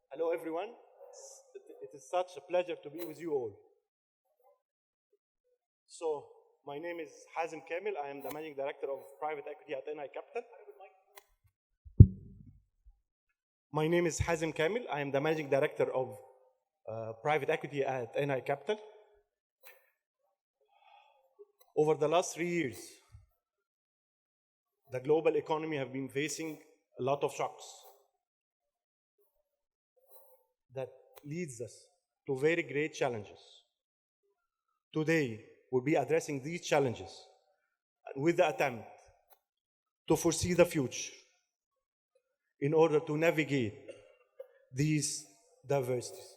Hello, everyone. It is such a pleasure to be with you all. So, my name is Hazem Kamel. I am the managing director of private equity at NI Capital. My name is Hazem Kamel. I am the managing director of private equity at NI Capital. Over the last 3 years, the global economy have been facing a lot of shocks that leads us to very great challenges. Today, we'll be addressing these challenges with the attempt to foresee the future in order to navigate these diversities.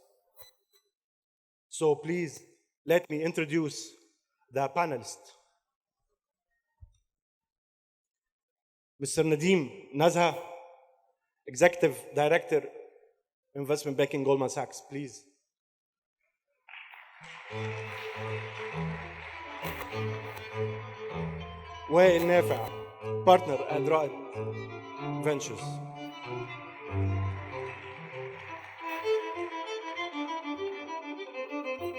So please let me introduce the panelists. Mr. Nadim, Nazha, Executive Director, Investment Banking, Goldman Sachs, please. Wael Nafee, Partner at Raed Ventures.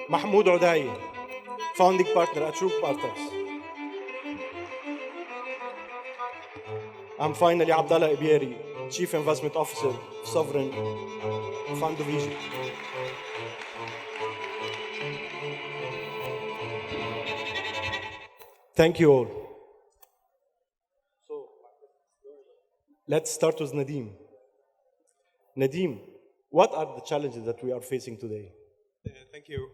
Mahmoud, Founding Partner at Shorooq Partners. And finally, Abdalla ElEbiary, Chief Investment Officer, Sovereign Fund of Egypt. Thank you all. So, let's start with Nadim. Nadim, what are the challenges that we are facing today? Thank you.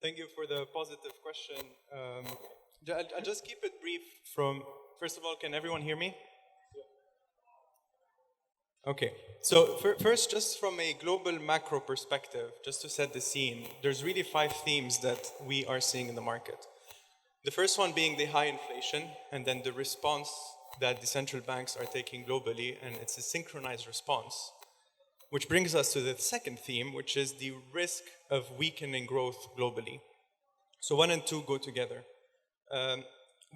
Thank you for the positive question. I'll just keep it brief first of all, can everyone hear me? Okay, so first, just from a global macro perspective, just to set the scene, there's really 5 themes that we are seeing in the market. The first one being the high inflation, and then the response that the central banks are taking globally, and it's a synchronized response. Which brings us to the second theme, which is the risk of weakening growth globally. So 1 and 2 go together.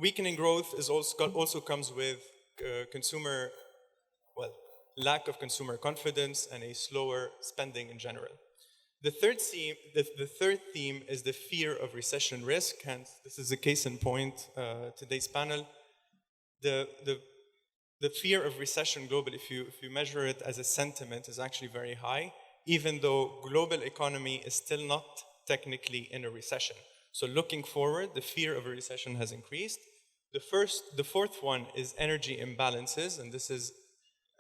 Weakening growth also comes with lack of consumer confidence and a slower spending in general. The third theme is the fear of recession risk, hence this is a case in point, today's panel. The fear of recession globally, if you measure it as a sentiment, is actually very high, even though global economy is still not technically in a recession. So looking forward, the fear of a recession has increased. The fourth one is energy imbalances, and this is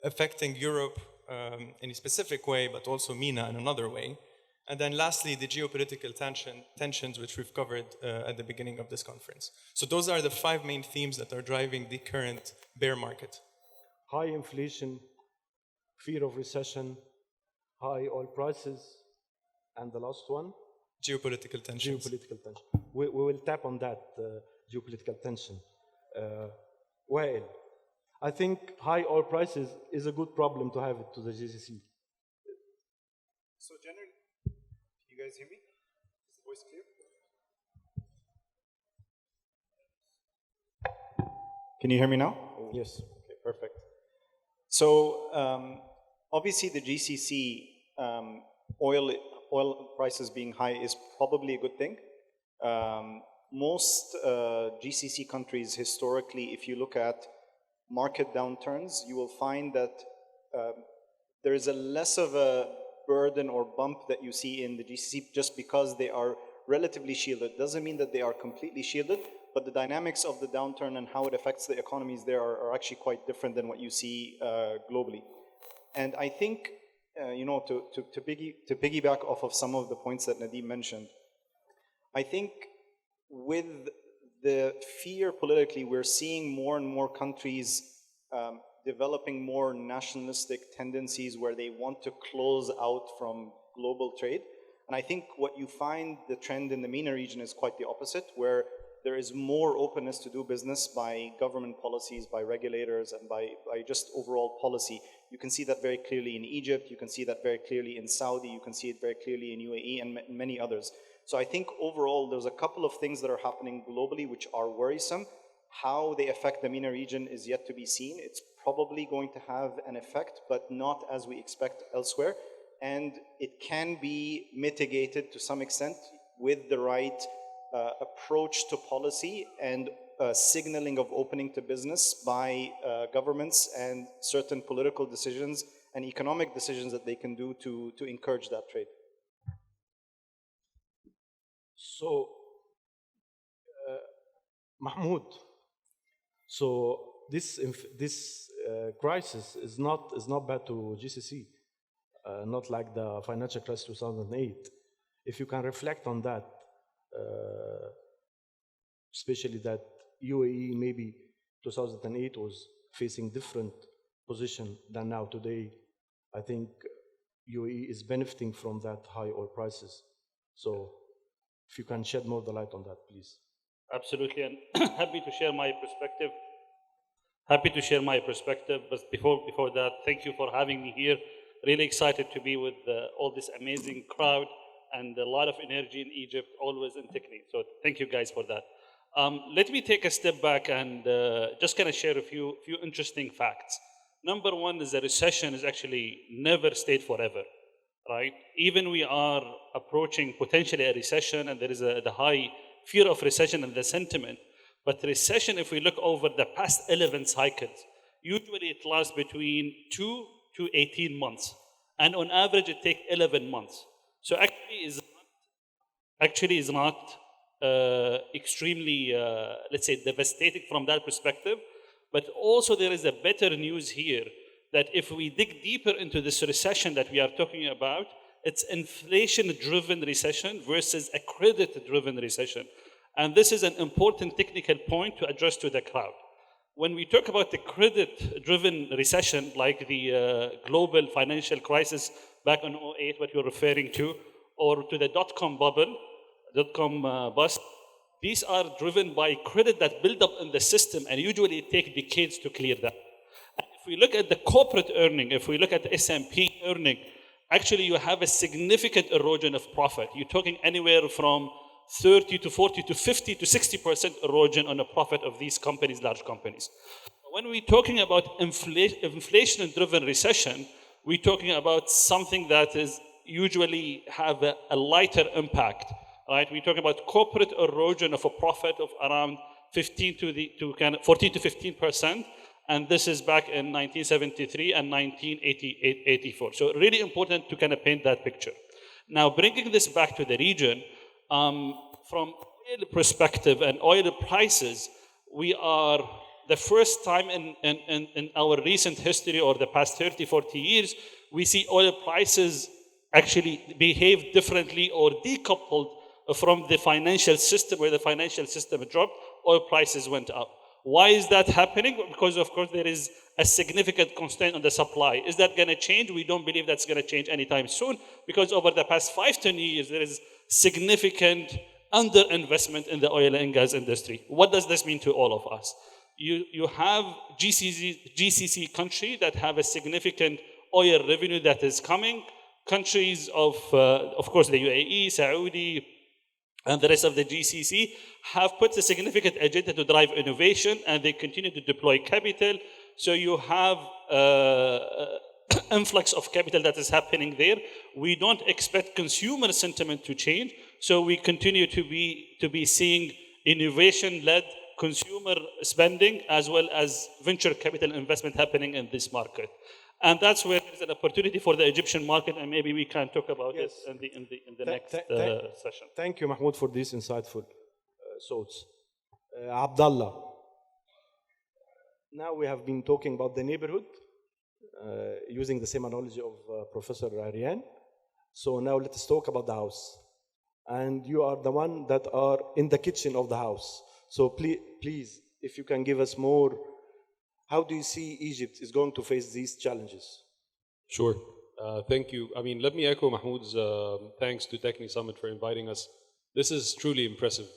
affecting Europe in a specific way, but also MENA in another way. And then lastly, the geopolitical tensions, which we've covered at the beginning of this conference. So those are the 5 main themes that are driving the current bear market. High inflation, fear of recession, high oil prices, and the last one? Geopolitical tensions. Geopolitical tension. We will tap on that geopolitical tension. Wael, I think high oil prices is a good problem to have it to the GCC. So generally, can you guys hear me? Is the voice clear? Can you hear me now? Yes. Okay, perfect. So obviously the GCC oil prices being high is probably a good thing. Most GCC countries historically, if you look at market downturns, you will find that there is a less of a burden or bump that you see in the GCC just because they are relatively shielded. Doesn't mean that they are completely shielded, but the dynamics of the downturn and how it affects the economies there are actually quite different than what you see globally. And I think, to piggyback off of some of the points that Nadim mentioned, I think with the fear politically, we're seeing more and more countries developing more nationalistic tendencies where they want to close out from global trade. And I think what you find the trend in the MENA region is quite the opposite, where there is more openness to do business by government policies, by regulators, and by just overall policy. You can see that very clearly in Egypt, you can see that very clearly in Saudi, you can see it very clearly in UAE and many others. So I think overall there's a couple of things that are happening globally which are worrisome. How they affect the MENA region is yet to be seen. It's probably going to have an effect, but not as we expect elsewhere. and it can be mitigated to some extent with the right approach to policy and signaling of opening to business by governments and certain political decisions and economic decisions that they can do to encourage that trade. So, Mahmoud, so this crisis is not bad to GCC, not like the financial crisis 2008. If you can reflect on that, especially that UAE maybe 2008 was facing different position than now today. I think UAE is benefiting from that high oil prices. So if you can shed more the light on that, please. Absolutely, and happy to share my perspective. Happy to share my perspective, but before that, thank you for having me here. Really excited to be with all this amazing crowd and a lot of energy in Egypt, always in technique. So thank you guys for that. Let me take a step back and just kind of share a few interesting facts. Number one is the recession is actually never stayed forever, right? Even we are approaching potentially a recession, and there is the high fear of recession and the sentiment. But recession, if we look over the past 11 cycles, usually it lasts between 2 to 18 months. And on average, it takes 11 months. So actually is not extremely, let's say, devastating from that perspective. But also there is a better news here that if we dig deeper into this recession that we are talking about, it's inflation-driven recession versus a credit-driven recession. And this is an important technical point to address to the crowd. When we talk about the credit-driven recession, like the global financial crisis back in 2008, what you're referring to, or to the dot-com bubble, dot-com bust, these are driven by credit that build up in the system, and usually it takes decades to clear that. And if we look at the corporate earning, if we look at the S&P earning, actually you have a significant erosion of profit. You're talking anywhere from 30 to 40 to 50 to 60% erosion on the profit of these companies, large companies. When we're talking about inflation-driven recession, we're talking about something that is usually have a lighter impact, right? We're talking about corporate erosion of a profit of around 14 to 15%, and this is back in 1973 and 1984. So really important to kind of paint that picture. Now, bringing this back to the region, from oil perspective and oil prices, we are the first time in our recent history or the past 30, 40 years, we see oil prices actually behave differently or decoupled from the financial system. Where the financial system dropped, oil prices went up. Why is that happening? Because of course there is a significant constraint on the supply. Is that going to change? We don't believe that's going to change anytime soon, because over the past 5-10 years there is significant underinvestment in the oil and gas industry. What does this mean to all of us? You have GCC country that have a significant oil revenue that is coming. Countries of course, the UAE, Saudi, and the rest of the GCC have put a significant agenda to drive innovation, and they continue to deploy capital. So you have influx of capital that is happening there. We don't expect consumer sentiment to change, so we continue to be seeing innovation-led consumer spending as well as venture capital investment happening in this market. And that's where there's an opportunity for the Egyptian market, and maybe we can talk about this in the next session. Thank you, Mahmoud, for these insightful thoughts. Abdalla, now we have been talking about the neighborhood, using the same analogy of Professor Ariane. So now let's talk about the house. And you are the one that are in the kitchen of the house. So please, if you can give us more, how do you see Egypt is going to face these challenges? Sure. Thank you. I mean, let me echo Mahmoud's thanks to Techni Summit for inviting us. This is truly impressive.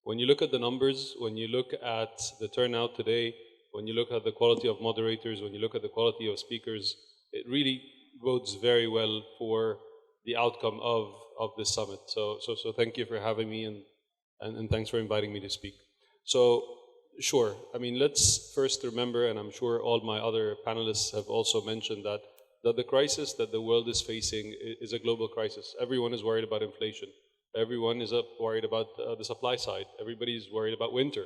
When you look at the numbers, when you look at the turnout today, when you look at the quality of moderators, when you look at the quality of speakers, it really bodes very well for the outcome of this summit. So thank you for having me, and thanks for inviting me to speak. So, sure, I mean, let's first remember, and I'm sure all my other panelists have also mentioned that that the crisis that the world is facing is a global crisis. Everyone is worried about inflation. Everyone is worried about the supply side. Everybody's worried about winter.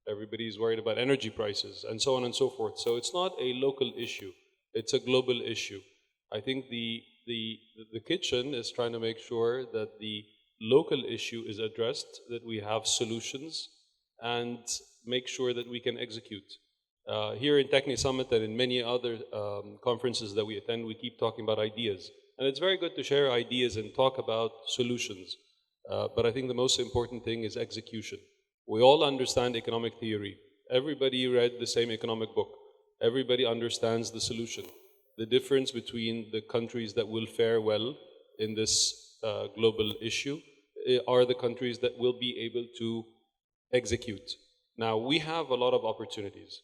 Everybody's worried about energy prices, and so on and so forth. So it's not a local issue. It's a global issue. I think the kitchen is trying to make sure that the local issue is addressed, that we have solutions, and make sure that we can execute. Here in Techni Summit and in many other conferences that we attend, we keep talking about ideas. And it's very good to share ideas and talk about solutions. But I think the most important thing is execution. We all understand economic theory. Everybody read the same economic book. Everybody understands the solution. The difference between the countries that will fare well in this global issue are the countries that will be able to execute. Now, we have a lot of opportunities.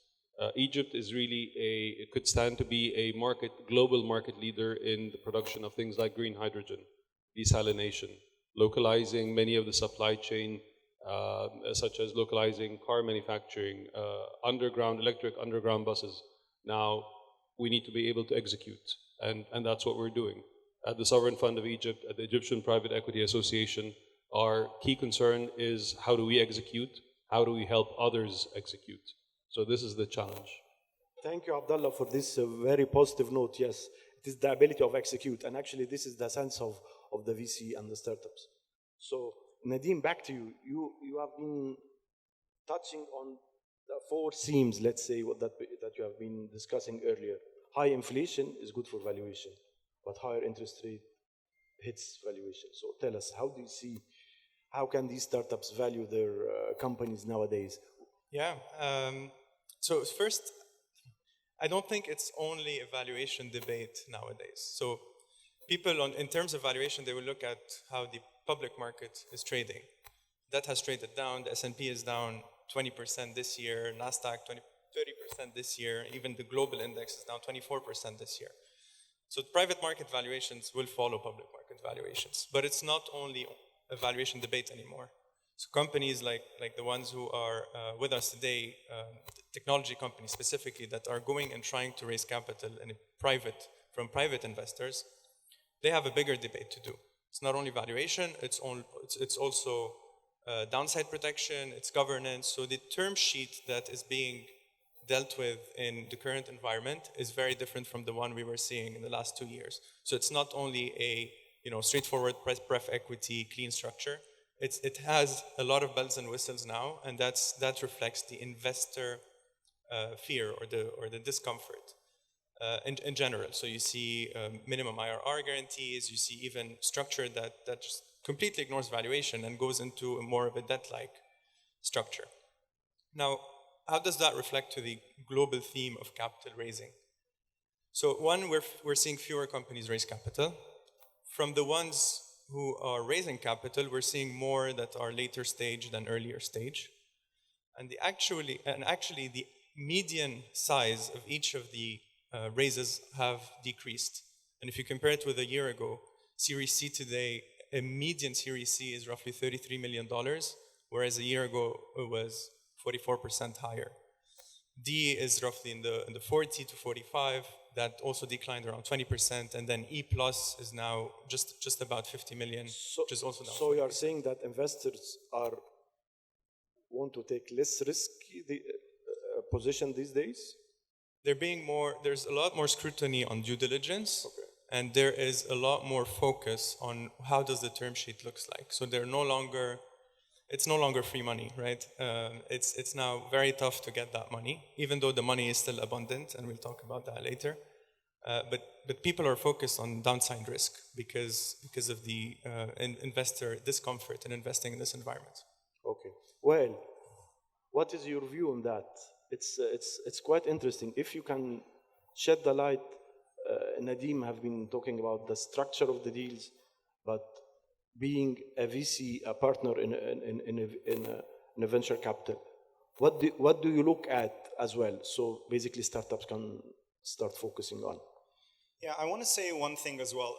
Egypt is really it could stand to be a global market leader in the production of things like green hydrogen, desalination, localizing many of the supply chain, such as localizing car manufacturing, electric underground buses. Now, we need to be able to execute, and that's what we're doing. At the Sovereign Fund of Egypt, at the Egyptian Private Equity Association, our key concern is how do we execute? How do we help others execute? So this is the challenge. Thank you, Abdalla, for this very positive note. Yes, it is the ability of execute, and actually this is the sense of the VC and the startups. So Nadim, back to you. You have been touching on the 4 themes, let's say, that you have been discussing earlier. High inflation is good for valuation, but higher interest rate hits valuation. So tell us, how can these startups value their companies nowadays? Yeah. So first, I don't think it's only a valuation debate nowadays. So people, in terms of valuation, they will look at how the public market is trading. That has traded down. The S&P is down 20% this year. Nasdaq 30% this year. Even the global index is down 24% this year. So private market valuations will follow public market valuations. But it's not only a valuation debate anymore. So companies like the ones who are with us today, technology companies specifically, that are going and trying to raise capital from private investors, they have a bigger debate to do. It's not only valuation, it's also downside protection, it's governance. So the term sheet that is being dealt with in the current environment is very different from the one we were seeing in the last 2 years. So it's not only a straightforward pref equity clean structure. It has a lot of bells and whistles now, and that reflects the investor fear or the discomfort in general. So you see minimum IRR guarantees. You see even structure that just completely ignores valuation and goes into more of a debt-like structure. Now, how does that reflect to the global theme of capital raising? So one, we're seeing fewer companies raise capital. From the ones who are raising capital, we're seeing more that are later stage than earlier stage. And actually the median size of each of the raises have decreased. And if you compare it with a year ago, Series C today, a median Series C is roughly $33 million, whereas a year ago it was 44% higher. D is roughly in the 40 to 45. That also declined around 20%, and then E plus is now just about 50 million, which is also down. So you are saying that investors want to take less risky position these days? There's a lot more scrutiny on due diligence, and there is a lot more focus on how does the term sheet looks like. So it's no longer free money, right? It's now very tough to get that money, even though the money is still abundant, and we'll talk about that later. But people are focused on downside risk because of the investor discomfort in investing in this environment. Okay. Well, what is your view on that? It's quite interesting. If you can shed the light, Nadim have been talking about the structure of the deals, but being a VC, a partner in a venture capital, what do you look at as well? So basically, startups can start focusing on. Yeah, I want to say one thing as well.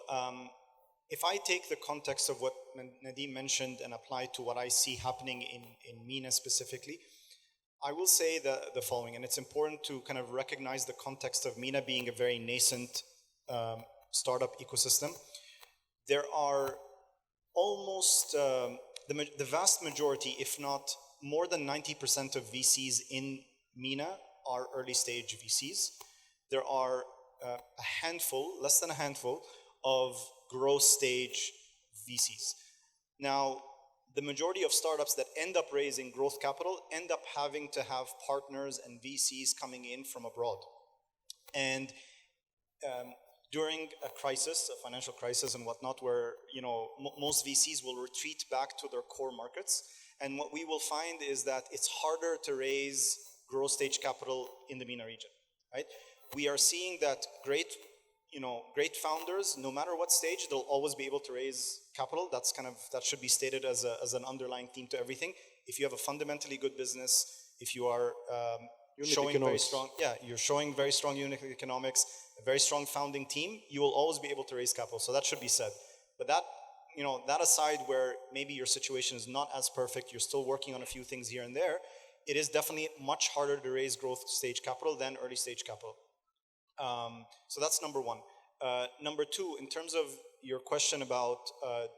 If I take the context of what Nadim mentioned and apply to what I see happening in MENA specifically, I will say the following, and it's important to kind of recognize the context of MENA being a very nascent startup ecosystem. There are almost the vast majority, if not more than 90% of VCs in MENA are early stage VCs. There are a handful, less than a handful, of growth stage VCs. Now, the majority of startups that end up raising growth capital end up having to have partners and VCs coming in from abroad. And during a crisis, a financial crisis and whatnot, where most VCs will retreat back to their core markets. And what we will find is that it's harder to raise growth stage capital in the MENA region, right? We are seeing that great founders, no matter what stage, they'll always be able to raise capital. That should be stated as an underlying theme to everything. If you have a fundamentally good business, if you are showing very strong, you're showing very strong unit economics, a very strong founding team, you will always be able to raise capital. So that should be said. But that aside, where maybe your situation is not as perfect, you're still working on a few things here and there, it is definitely much harder to raise growth stage capital than early stage capital. So that's number one. Number two, in terms of your question about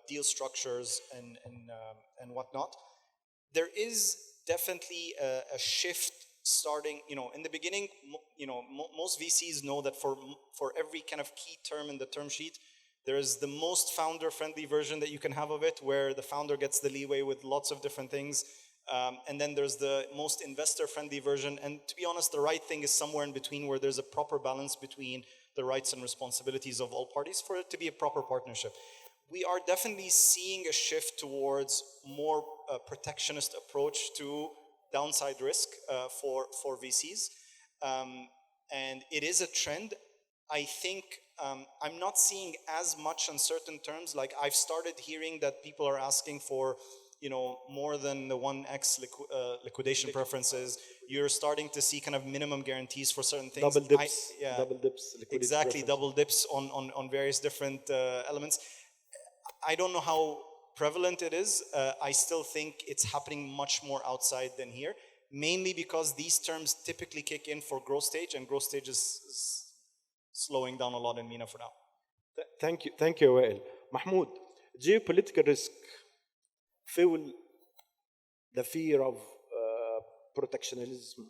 deal structures and whatnot, there is definitely a shift starting. In the beginning, most VCs know that for every kind of key term in the term sheet, there is the most founder-friendly version that you can have of it, where the founder gets the leeway with lots of different things. And then there's the most investor-friendly version. And to be honest, the right thing is somewhere in between, where there's a proper balance between the rights and responsibilities of all parties for it to be a proper partnership. We are definitely seeing a shift towards more protectionist approach to downside risk for VCs. And it is a trend. I think I'm not seeing as much on certain terms. Like, I've started hearing that people are asking for more than the 1x liquidation preferences. You're starting to see kind of minimum guarantees for certain things. Double dips. Double dips. Exactly, double dips on various different elements. I don't know how prevalent it is. I still think it's happening much more outside than here, mainly because these terms typically kick in for growth stage, and growth stage is slowing down a lot in MENA for now. Thank you, Wael. Mahmoud, geopolitical risk fuel the fear of protectionism,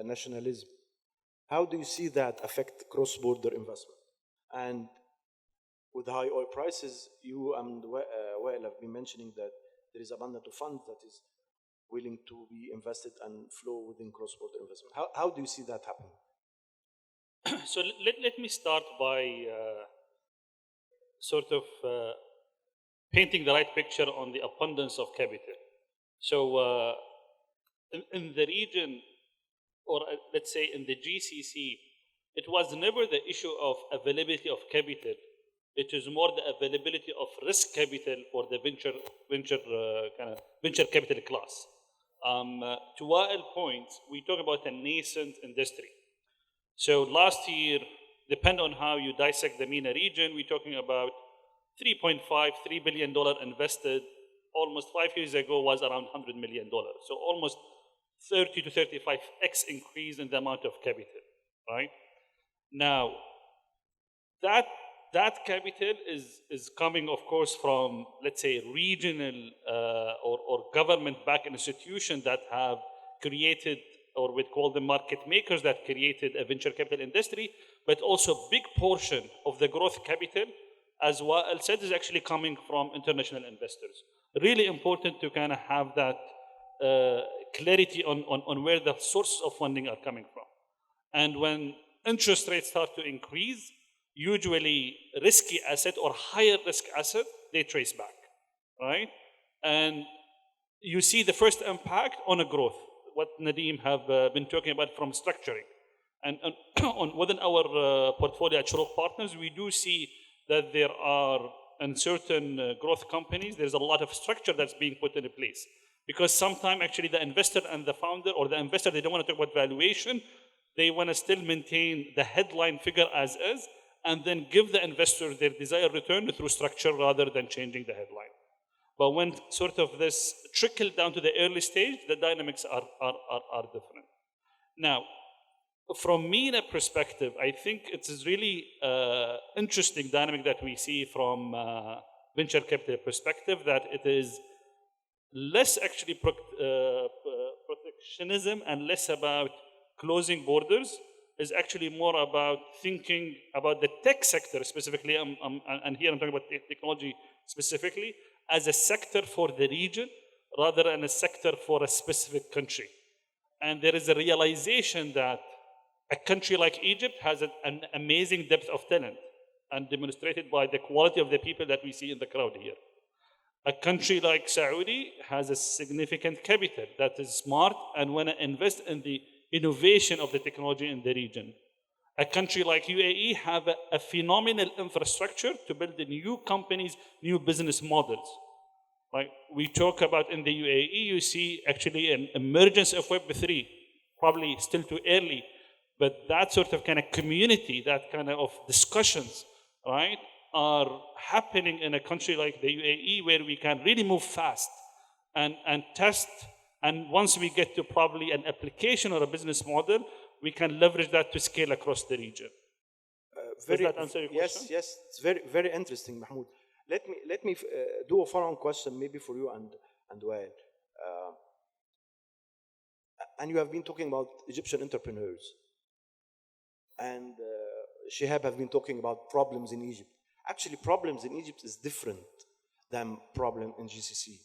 nationalism. How do you see that affect cross-border investment? And with high oil prices, you and Wael have been mentioning that there is abundance of funds that is willing to be invested and flow within cross-border investment. How do you see that happen? So let me start by sort of painting the right picture on the abundance of capital. So in the region, or let's say in the GCC, it was never the issue of availability of capital. It is more the availability of risk capital for the venture capital class. To Wael's point, we talk about a nascent industry. So last year, depend on how you dissect the MENA region, we're talking about $3 billion invested. Almost 5 years ago was around $100 million. So almost 30 to 35x increase in the amount of capital, right? Now, that capital is coming, of course, from, let's say, regional or government-backed institutions that have created, or we call them market makers, that created a venture capital industry, but also a big portion of the growth capital, as Wael said, is actually coming from international investors. Really important to kind of have that clarity on where the sources of funding are coming from. And when interest rates start to increase, usually risky asset or higher risk asset, they trace back, right? And you see the first impact on a growth, what Nadim have been talking about from structuring. And within our portfolio at Shorooq Partners, we do see that there are, in certain growth companies, there's a lot of structure that's being put into place. Because sometimes actually the investor and the founder, or the investor, they don't want to talk about valuation, they want to still maintain the headline figure as is, and then give the investor their desired return through structure rather than changing the headline. But when sort of this trickle down to the early stage, the dynamics are different. Now, From MENA perspective, I think it is really interesting dynamic that we see from venture capital perspective, that it is less actually protectionism and less about closing borders, is actually more about thinking about the tech sector specifically, and here I'm talking about technology specifically, as a sector for the region rather than a sector for a specific country. And there is a realization that a country like Egypt has an amazing depth of talent, and demonstrated by the quality of the people that we see in the crowd here. A country like Saudi has a significant capital that is smart and want to invest in the innovation of the technology in the region. A country like UAE have a phenomenal infrastructure to build the new companies, new business models. Right? We talk about in the UAE, you see actually an emergence of Web3, probably still too early, but that sort of kind of community, that kind of discussions, right, are happening in a country like the UAE, where we can really move fast and test. And once we get to probably an application or a business model, we can leverage that to scale across the region. Does that answer your question? Yes, it's very, very interesting, Mahmoud. Let me do a follow-on question maybe for you and Wael. And you have been talking about Egyptian entrepreneurs, and Shihab have been talking about problems in Egypt. Actually, problems in Egypt is different than problem in GCC.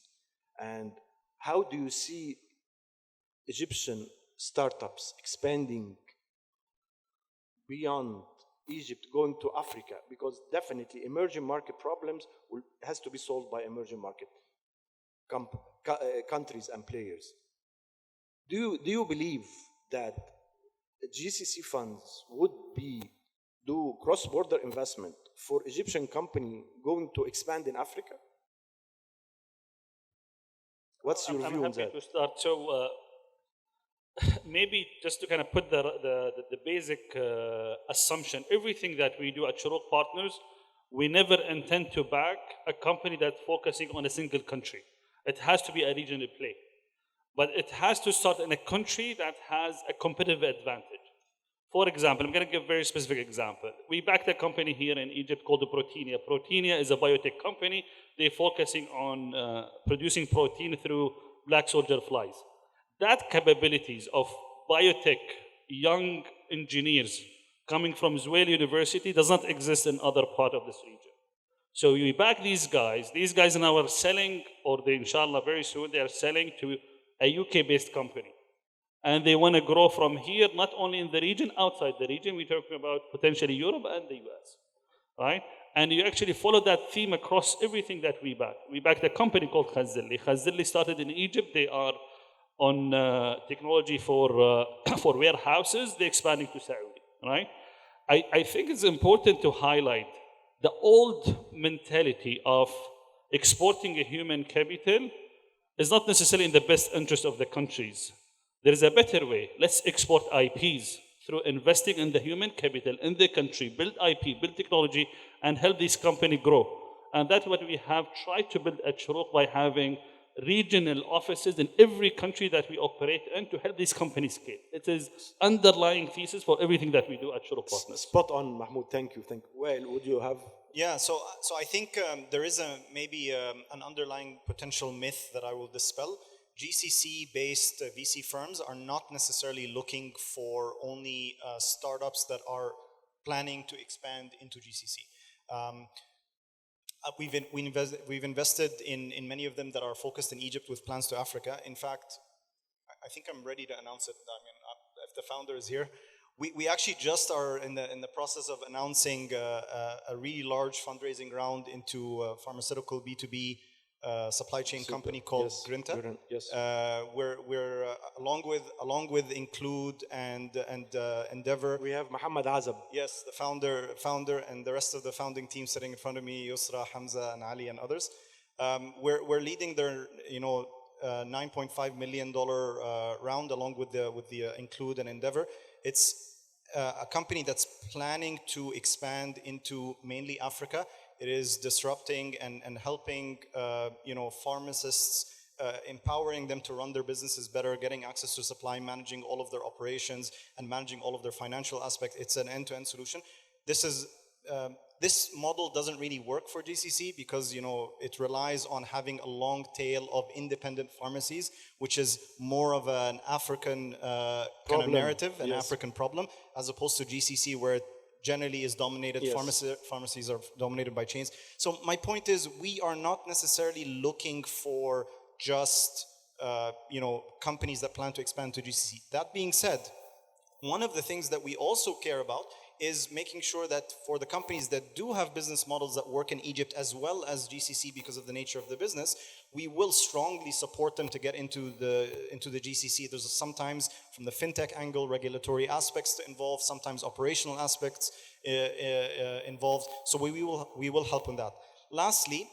And how do you see Egyptian startups expanding beyond Egypt, going to Africa? Because definitely emerging market problems has to be solved by emerging market countries and players. Do you believe that GCC funds would do cross-border investment for Egyptian company going to expand in Africa? What's your view on that? I'm happy to start. So maybe just to kind of put the basic assumption, everything that we do at Shorooq Partners, we never intend to back a company that's focusing on a single country. It has to be a regional play. But it has to start in a country that has a competitive advantage. For example, I'm going to give a very specific example. We backed a company here in Egypt called Proteina. Proteina is a biotech company. They're focusing on producing protein through black soldier flies. That capabilities of biotech, young engineers coming from Wael University does not exist in other part of this region. So we back these guys. These guys now are selling, or they, inshallah, very soon, they are selling to a UK-based company. And they want to grow from here, not only in the region, outside the region. We're talking about potentially Europe and the US, right? And you actually follow that theme across everything that we back. We backed a company called Hazem. Hazem started in Egypt. They are on technology for warehouses. They're expanding to Saudi, right? I think it's important to highlight the old mentality of exporting a human capital is not necessarily in the best interest of the countries. There is a better way. Let's export IPs through investing in the human capital in the country, build IP, build technology, and help this company grow. And that's what we have tried to build at Shorooq by having regional offices in every country that we operate in to help these companies scale. It is underlying thesis for everything that we do at Shorooq Partners. Spot on, Mahmoud. Thank you. Well, would you have? Yeah, so I think there is maybe an underlying potential myth that I will dispel. GCC-based VC firms are not necessarily looking for only startups that are planning to expand into GCC. We've invested in many of them that are focused in Egypt with plans to Africa. In fact, I think I'm ready to announce it. I mean, if the founder is here. We actually just are in the process of announcing a really large fundraising round into pharmaceutical B2B supply chain company called Grinta. Yes. We're along with Include and Endeavor. We have Mohammed Azab. Yes, the founder, and the rest of the founding team sitting in front of me, Yusra, Hamza, and Ali, and others. We're leading their $9.5 million round along with the Include and Endeavor. It's a company that's planning to expand into mainly Africa. It is disrupting and helping pharmacists empowering them to run their businesses better, getting access to supply, managing all of their operations, and managing all of their financial aspects. It's an end-to-end solution. This model doesn't really work for GCC because it relies on having a long tail of independent pharmacies, which is more of an African kind of narrative, an African problem, as opposed to GCC where it generally is dominated, pharmacies are dominated by chains. So my point is, we are not necessarily looking for just companies that plan to expand to GCC. That being said, one of the things that we also care about is making sure that for the companies that do have business models that work in Egypt as well as GCC because of the nature of the business, we will strongly support them to get into the GCC. There's sometimes from the fintech angle, regulatory aspects to involve, sometimes operational aspects involved. So we will help in that. Lastly,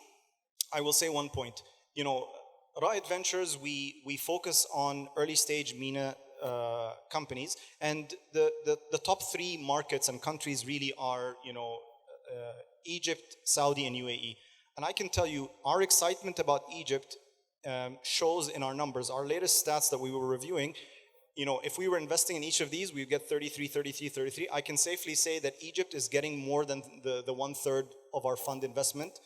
I will say one point. Raed Ventures, we focus on early stage MENA companies, and the top 3 markets and countries really are Egypt, Saudi, and UAE. And I can tell you, our excitement about Egypt shows in our numbers. Our latest stats that we were reviewing, if we were investing in each of these, we'd get 33, 33, 33. I can safely say that Egypt is getting more than the 1/3 of our fund investment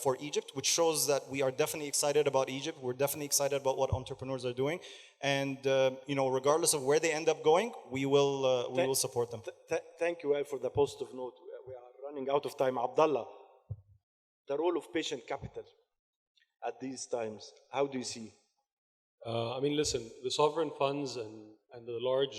for Egypt, which shows that we are definitely excited about Egypt. We're definitely excited about what entrepreneurs are doing. And, regardless of where they end up going, we will support them. Thank you, Wael, for the positive note. We are running out of time. Abdalla, the role of patient capital at these times, how do you see? Listen, the sovereign funds and the large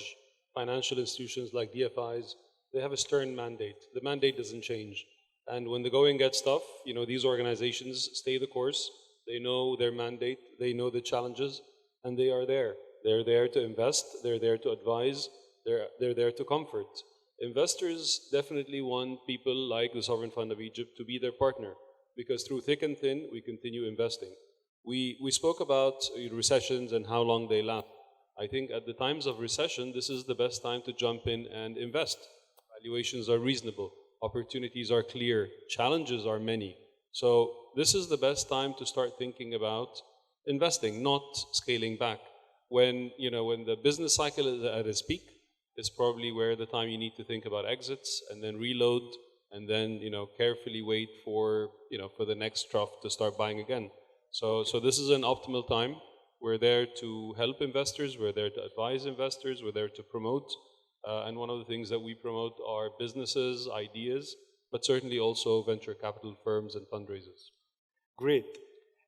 financial institutions like DFIs, they have a stern mandate. The mandate doesn't change. And when the going gets tough, these organizations stay the course. They know their mandate, they know the challenges, and they are there. They're there to invest, they're there to advise, they're there to comfort. Investors definitely want people like the Sovereign Fund of Egypt to be their partner, because through thick and thin, we continue investing. We spoke about recessions and how long they last. I think at the times of recession, this is the best time to jump in and invest. Valuations are reasonable. Opportunities are clear, challenges are many. So this is the best time to start thinking about investing, not scaling back. When the business cycle is at its peak, it's probably where the time you need to think about exits and then reload and then carefully wait for the next trough to start buying again. So this is an optimal time. We're there to help investors, we're there to advise investors, we're there to promote. And one of the things that we promote are businesses, ideas, but certainly also venture capital firms and fundraisers. Great.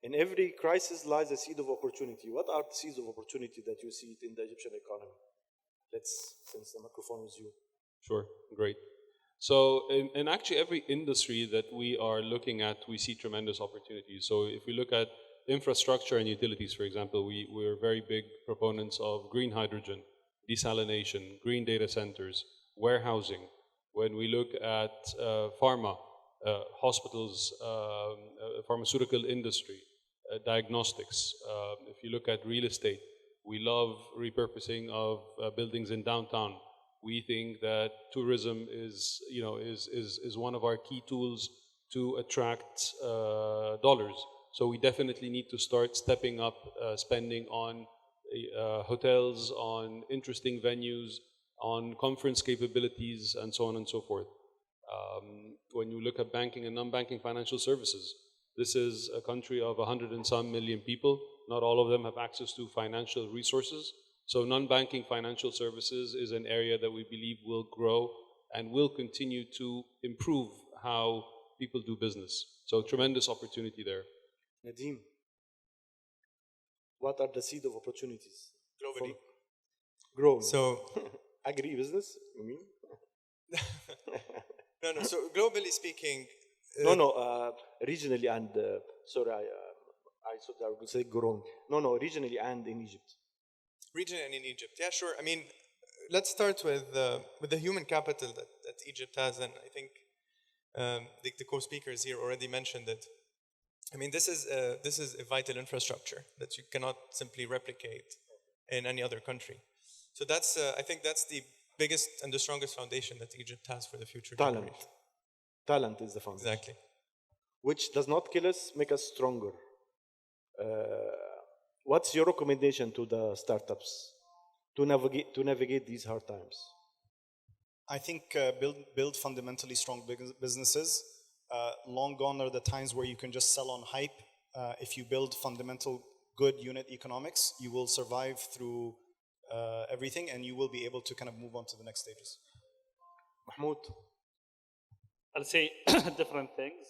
In every crisis lies a seed of opportunity. What are the seeds of opportunity that you see in the Egyptian economy? Since the microphone is you. Sure, great. So in actually every industry that we are looking at, we see tremendous opportunities. So if we look at infrastructure and utilities, for example, we're very big proponents of green hydrogen, desalination, green data centers, warehousing. When we look at pharma, hospitals, pharmaceutical industry, diagnostics. If you look at real estate, we love repurposing of buildings in downtown. We think that tourism is one of our key tools to attract dollars. So we definitely need to start stepping up spending on hotels, on interesting venues, on conference capabilities, and so on and so forth. When you look at banking and non-banking financial services, this is a country of 100 and some million people. Not all of them have access to financial resources. So non-banking financial services is an area that we believe will grow and will continue to improve how people do business. So tremendous opportunity there. Nadim, what are the seed of opportunities? Globally. Growing. So, agri-business, you mean? no. So globally speaking. Regionally and sorry, I thought I would say growing. No, regionally and in Egypt. Regionally and in Egypt, yeah, sure. I mean, let's start with the human capital that Egypt has, and I think the co-speakers here already mentioned it. I mean, this is a vital infrastructure that you cannot simply replicate in any other country. So I think that's the biggest and the strongest foundation that Egypt has for the future. Talent is the foundation. Exactly. Which does not kill us, make us stronger. what's your recommendation to the startups to navigate these hard times? I think build fundamentally strong businesses. Long gone are the times where you can just sell on hype. If you build fundamental good unit economics, you will survive through everything, and you will be able to kind of move on to the next stages. Mahmoud? I'll say different things.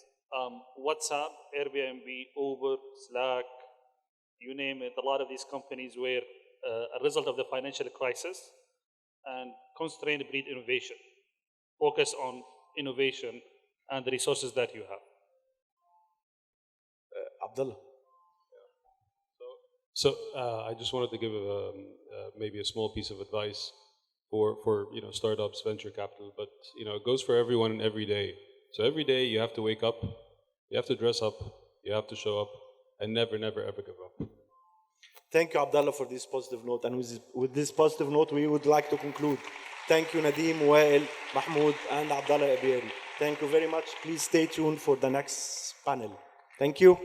WhatsApp, Airbnb, Uber, Slack, you name it. A lot of these companies were a result of the financial crisis, and constraint breed innovation. Focus on innovation and the resources that you have. Abdalla? So I just wanted to give maybe a small piece of advice for startups, venture capital, but it goes for everyone and every day. So every day you have to wake up, you have to dress up, you have to show up, and never, never, ever give up. Thank you, Abdalla, for this positive note. And with this positive note, we would like to conclude. Thank you, Nadim, Wael, Mahmoud, and Abdalla ElEbiary. Thank you very much. Please stay tuned for the next panel. Thank you.